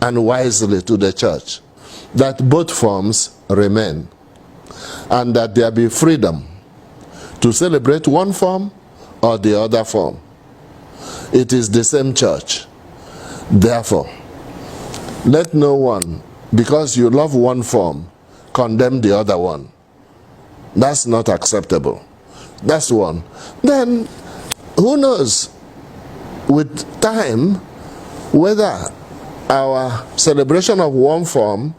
and wisely to the church that both forms remain, and that there be freedom to celebrate one form or the other form. It is the same church. Therefore, let no one, because you love one form, condemn the other one. That's not acceptable. That's one. Then, who knows, with time, whether our celebration of one form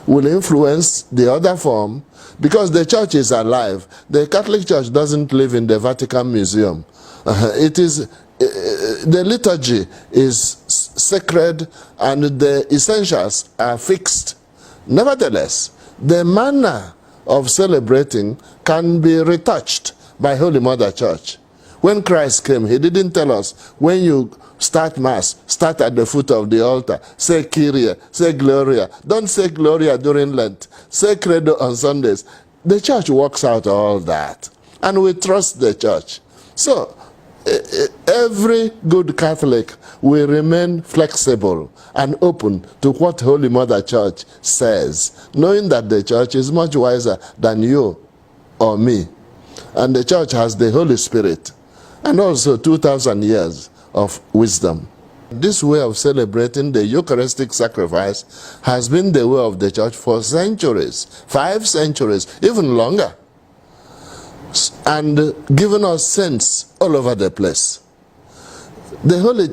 will influence the other form, because the church is alive. The Catholic Church doesn't live in the Vatican Museum. It is, the liturgy is sacred and the essentials are fixed. Nevertheless, the manner of celebrating can be retouched by Holy Mother Church. When Christ came, he didn't tell us, when you start Mass, start at the foot of the altar, say Kyrie, say Gloria. Don't say Gloria during Lent. Say Credo on Sundays. The church works out all that, and we trust the church. So, every good Catholic will remain flexible and open to what Holy Mother Church says, knowing that the church is much wiser than you or me. And the church has the Holy Spirit, and also 2,000 years of wisdom. This way of celebrating the Eucharistic sacrifice has been the way of the church for centuries, 5 centuries, even longer, and given us saints all over the place. The Holy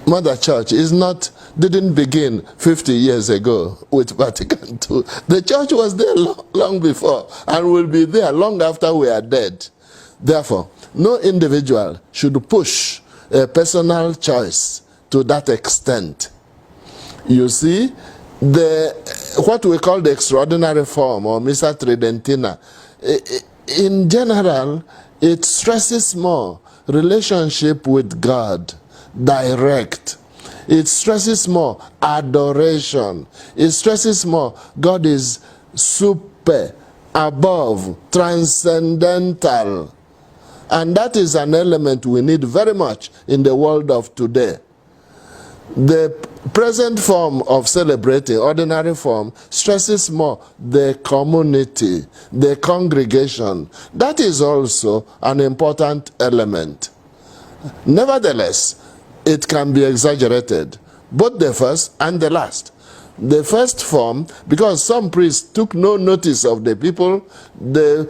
Mother Church didn't begin 50 years ago with Vatican II. The church was there long before and will be there long after we are dead. Therefore, no individual should push a personal choice to that extent. You see, what we call the extraordinary form or Missa Tridentina, in general, it stresses more relationship with God, direct. It stresses more adoration. It stresses more God is super, above, transcendental. And that is an element we need very much in the world of today. The present form of celebrating, ordinary form, stresses more the community, the congregation. That is also an important element. Nevertheless, it can be exaggerated, both the first and the last. The first form, because some priests took no notice of the people, they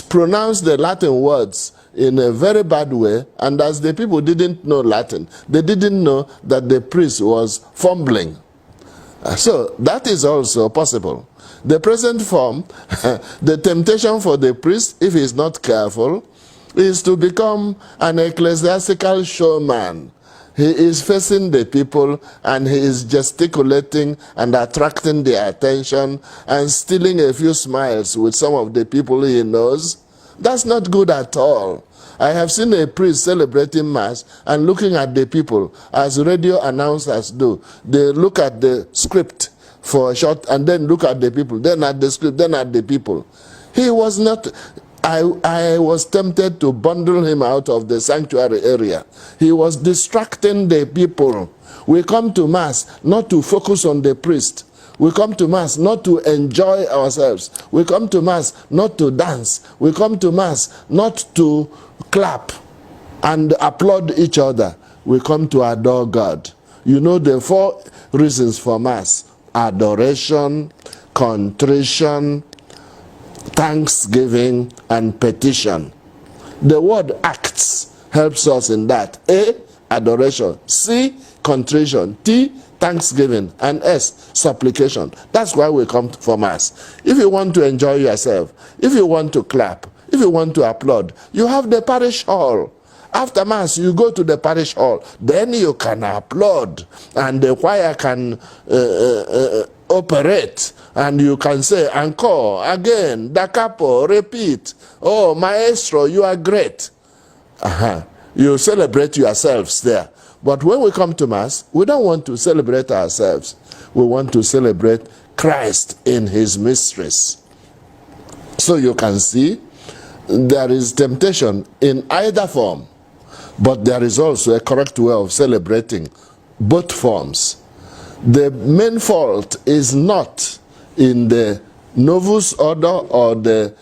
pronounced the Latin words in a very bad way, and as the people didn't know Latin, they didn't know that the priest was fumbling. So that is also possible. The present form, the temptation for the priest, if he is not careful, is to become an ecclesiastical showman. He is facing the people and he is gesticulating and attracting their attention and stealing a few smiles with some of the people he knows. That's not good at all. I have seen a priest celebrating Mass and looking at the people as radio announcers do. They look at the script for a short and then look at the people, then at the script, then at the people. He was not... I was tempted to bundle him out of the sanctuary area. He was distracting the people. We come to Mass not to focus on the priest. We come to Mass not to enjoy ourselves. We come to Mass not to dance. We come to Mass not to clap and applaud each other. We come to adore God. You know the 4 reasons for Mass: adoration, contrition, thanksgiving, and petition. The word acts helps us in that. A, adoration. C, contrition. T, thanksgiving. And S, supplication. That's why we come for Mass. If you want to enjoy yourself, if you want to clap, if you want to applaud, you have the parish hall. After Mass, you go to the parish hall. Then you can applaud, and the choir can operate, and you can say, encore, again, da capo, repeat. Oh, maestro, you are great. You celebrate yourselves there. But when we come to Mass, we don't want to celebrate ourselves. We want to celebrate Christ in his mysteries. So you can see, there is temptation in either form, but there is also a correct way of celebrating both forms. The main fault is not in the novus order or the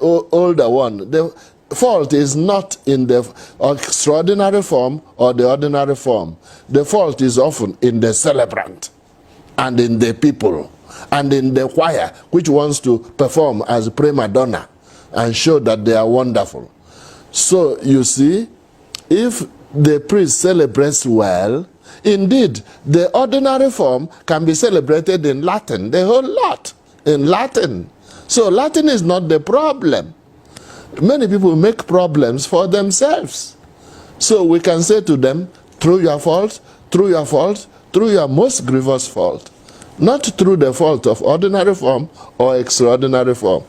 older one. The fault is not in the extraordinary form or the ordinary form. The fault is often in the celebrant and in the people and in the choir, which wants to perform as prima donna and show that they are wonderful. So you see, if the priest celebrates well, indeed, the ordinary form can be celebrated in Latin, the whole lot in Latin. So Latin is not the problem. Many people make problems for themselves. So we can say to them, through your fault, through your fault, through your most grievous fault, not through the fault of ordinary form or extraordinary form.